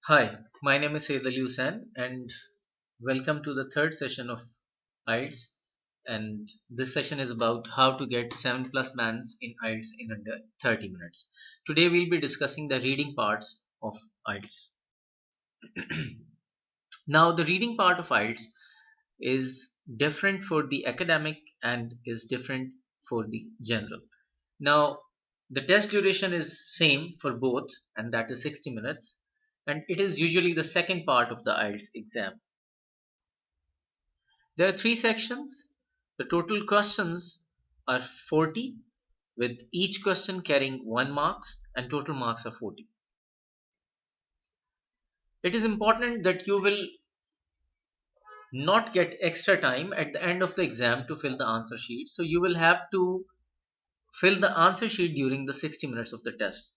Hi, my name is Sayyid Ali Hussain and welcome to the third session of IELTS. And this session is about how to get 7 plus bands in IELTS in under 30 minutes. Today we'll be discussing the reading parts of IELTS. Now, the reading part of IELTS is different for the academic and is different for the general. Now, the test duration is same for both, and that is 60 minutes, and it is usually the second part of the IELTS exam. There are three sections. The total questions are 40, with each question carrying 1 marks, and total marks are 40. It is important that you will not get extra time at the end of the exam to fill the answer sheet. So you will have to fill the answer sheet during the 60 minutes of the test.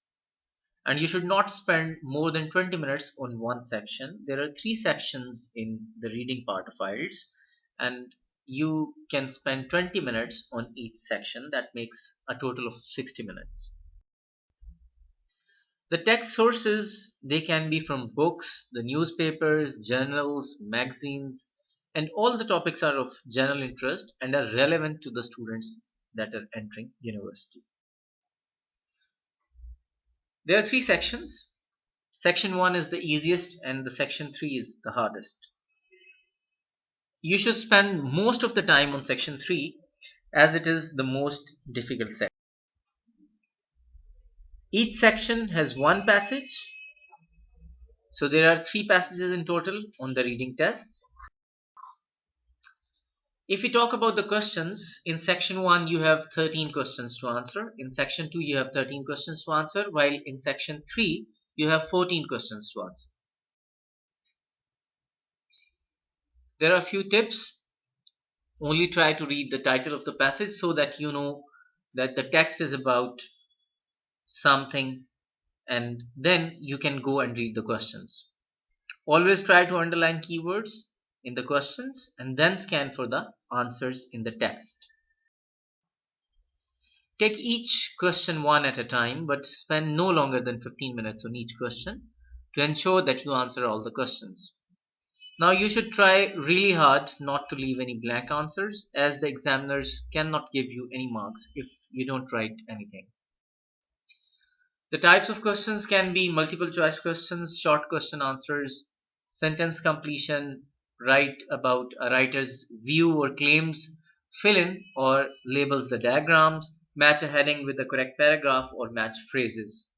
And you should not spend more than 20 minutes on one section. There are three sections in the reading part of IELTS, and you can spend 20 minutes on each section. That makes a total of 60 minutes. The text sources, they can be from books, the newspapers, journals, magazines, and all the topics are of general interest and are relevant to the students that are entering university. There are three sections. Section 1 is the easiest and the section 3 is the hardest. You should spend most of the time on section 3 as it is the most difficult section. Each section has one passage, so there are 3 passages in total on the reading test. If we talk about the questions, in section 1 you have 13 questions to answer, in section 2 you have 13 questions to answer, while in section 3 you have 14 questions to answer. There are a few tips. Only try to read the title of the passage so that you know that the text is about something, and then you can go and read the questions. Always try to underline keywords in the questions and then scan for the answers in the text. Take each question one at a time, but spend no longer than 15 minutes on each question to ensure that you answer all the questions. Now you should try really hard not to leave any blank answers, as the examiners cannot give you any marks if you don't write anything. The types of questions can be multiple choice questions, short question answers, sentence completion, write about a writer's view or claims, fill in or labels the diagrams, match a heading with the correct paragraph or match phrases.